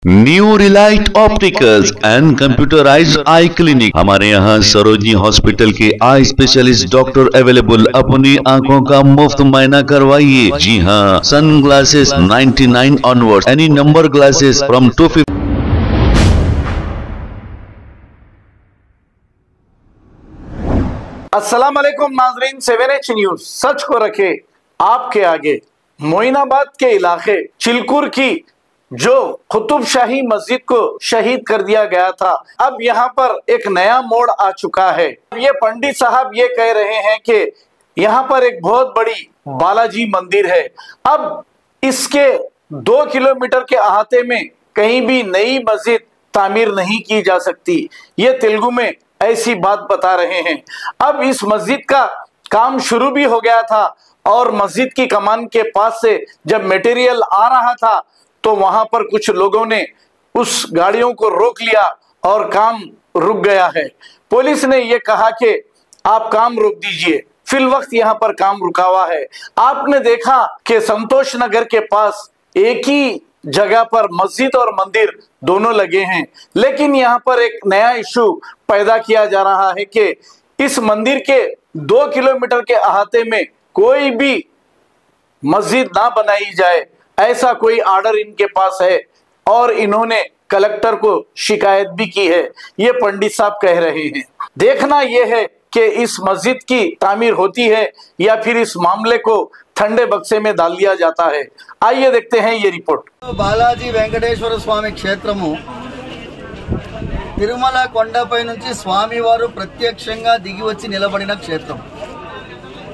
New Relight opticals and computerised I clinic. हमारे यहाँ Sarojini hospital के आई स्पेशलिस्ट डॉक्टर अवेलेबल। अपनी आंखों का मुफ्त मायना करवाइए। जी हाँ, sunglasses 99 onward, any number glasses from 250। अस्सलाम वालेकुम नाजरीन, 7H न्यूज सच को रखे आपके आगे। मोइनाबाद के इलाके चिलकुर की जो कुतुब शाही मस्जिद को शहीद कर दिया गया था, अब यहाँ पर एक नया मोड़ आ चुका है। ये पंडित साहब ये कह रहे हैं कि यहाँ पर एक बहुत बड़ी बालाजी मंदिर है। अब इसके 2 किलोमीटर के अहाते में कहीं भी नई मस्जिद तामीर नहीं की जा सकती। ये तेलुगु में ऐसी बात बता रहे हैं। अब इस मस्जिद का काम शुरू भी हो गया था और मस्जिद की कमान के पास से जब मटेरियल आ रहा था तो वहां पर कुछ लोगों ने उस गाड़ियों को रोक लिया और काम रुक गया है। पुलिस ने यह कहा कि आप काम रोक दीजिए। फिल वक्त यहाँ पर काम रुका हुआ है। आपने देखा कि संतोष नगर के पास एक ही जगह पर मस्जिद और मंदिर दोनों लगे हैं, लेकिन यहाँ पर एक नया इशू पैदा किया जा रहा है कि इस मंदिर के 2 किलोमीटर के अहाते में कोई भी मस्जिद ना बनाई जाए, ऐसा कोई आर्डर इनके पास है और इन्होंने कलेक्टर को शिकायत भी की है। ये पंडित साहब कह रहे हैं। देखना यह है कि इस मस्जिद की तामीर होती है या फिर इस मामले को ठंडे बक्से में डाल दिया जाता है। आइए देखते हैं ये रिपोर्ट। बालाजी वेंकटेश्वर स्वामी क्षेत्रము తిరుమల కొండపై నుంచి స్వామివారు ప్రత్యక్షంగా దిగి వచ్చి నిలబడిన క్షేత్రం।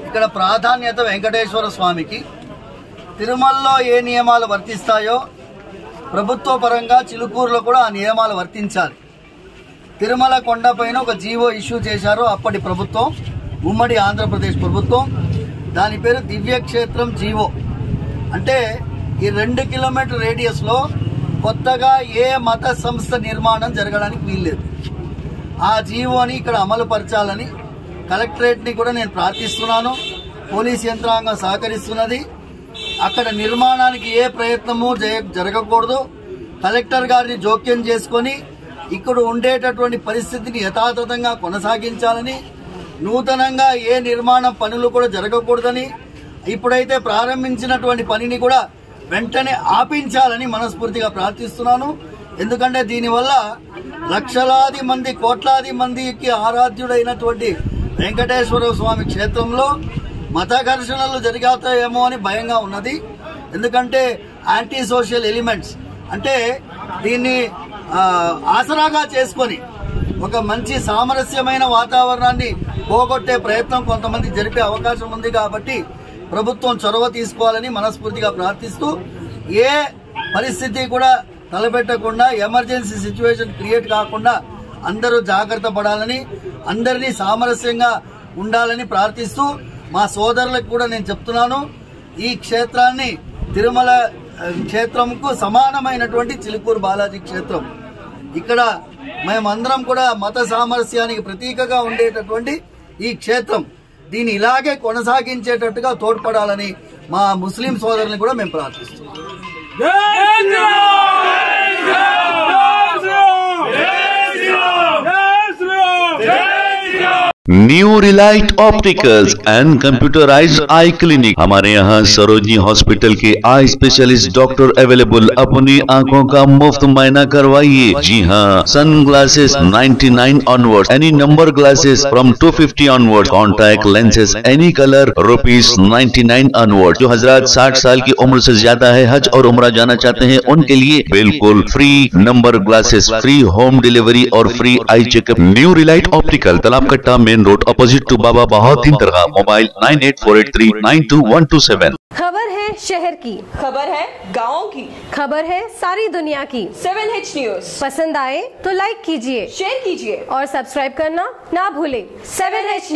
ఇక్కడ ప్రాధాన్యత వెంకటేశ్వర స్వామికి। తిరుమలలో ఏ నియమాలు వర్తిస్తాయో ప్రభుత్వ పరంగా చిలుకూరులో కూడా ఆ నియమాలు వర్తించాలి। తిరుమల కొండపైన ఒక జీవో ఇష్యూ చేశారు అప్పటి ప్రభుత్వం, ఉమ్మడి ఆంధ్రప్రదేశ్ ప్రభుత్వం। దాని పేరు దివ్యక్షేత్రం జీవో। అంటే ఈ 2 కిలోమీటర్ రేడియస్ లో కొత్తగా ఏ మత సంస్థ నిర్మాణం జరగడానికి వీల్లేదు। ఆ జీవోని ఇక్కడ అమలు పరచాలని కలెక్టరేట్ ని కూడా నేను ప్రార్థిస్తున్నాను। పోలీస్ యంత్రాంగం సహకరిస్తున్నది। అక్కడ నిర్మాణానికి ఏ ప్రయత్నము జరగకూడదు। కలెక్టర్ గారిని జోక్యం చేసుకొని ఇక్కడ ఉండేటటువంటి పరిస్థితిని యథాతథంగా కొనసాగించాలని, నూతనంగా ఏ నిర్మాణ పనులు కూడా జరగకూడదని, ఇప్పుడైతే ప్రారంభించినటువంటి పనిని కూడా వెంటనే ఆపించాలని మనస్ఫూర్తిగా ప్రార్థిస్తున్నాను। ఎందుకంటే దీనివల్ల లక్షలాది మంది, కోట్లాది మందికి ఆరాధ్యుడైనటువంటి వెంకటేశ్వర స్వామి క్షేత్రంలో మత ఘర్షణలు జరిగాతాయేమో అని భయంగా ఉన్నది। ఎందుకంటే యాంటీ సోషల్ ఎలిమెంట్స్ అంటే దీన్ని ఆసరాగా చేసుకొని ఒక మంచి సామరస్యమైన వాతావరణాన్ని పోగొట్టే ప్రయత్నం కొంతమంది జరిపే అవకాశం ఉంది। కాబట్టి ప్రభుత్వం చొరవ తీసుకోవాలని మనస్ఫూర్తిగా ప్రార్థిస్తూ ఏ పరిస్థితి కూడా తలపెట్టకుండా, ఎమర్జెన్సీ సిచ్యువేషన్ క్రియేట్ కాకుండా అందరూ జాగ్రత్త పడాలని, అందరినీ సామరస్యంగా ఉండాలని ప్రార్థిస్తూ మా సోదరులకు కూడా నేను చెప్తున్నాను, ఈ క్షేత్రాన్ని తిరుమల క్షేత్రంకు సమానమైనటువంటి చిలుకూరు బాలాజీ క్షేత్రం। ఇక్కడ మేమందరం కూడా మత సామరస్యానికి ప్రతీకగా ఉండేటటువంటి ఈ క్షేత్రం, దీన్ని ఇలాగే కొనసాగించేటట్టుగా తోడ్పడాలని మా ముస్లిం సోదరులను కూడా మేము ప్రార్థిస్తున్నాం। New Relight opticals and computerised I clinic. हमारे यहाँ सरोजनी हॉस्पिटल के आई स्पेशलिस्ट डॉक्टर अवेलेबल। अपनी आंखों का मुफ्त मायना करवाइए। जी हाँ, sunglasses 99 onward, any number glasses from 250 onward, contact lenses any colour ₹99 onward. जो हजरात 60 साल की उम्र से ज्यादा है, हज और उम्रा जाना चाहते हैं, उनके लिए बिल्कुल free number glasses, free home delivery और free eye checkup. New relight optical, Talab Katta, main road, opposite to Baba Bahauddin दरगाह। मोबाइल 9848392127। खबर है शहर की, खबर है गाँव की, खबर है सारी दुनिया की। 7H न्यूज पसंद आए तो लाइक कीजिए, शेयर कीजिए और सब्सक्राइब करना ना भूलें। 7H news.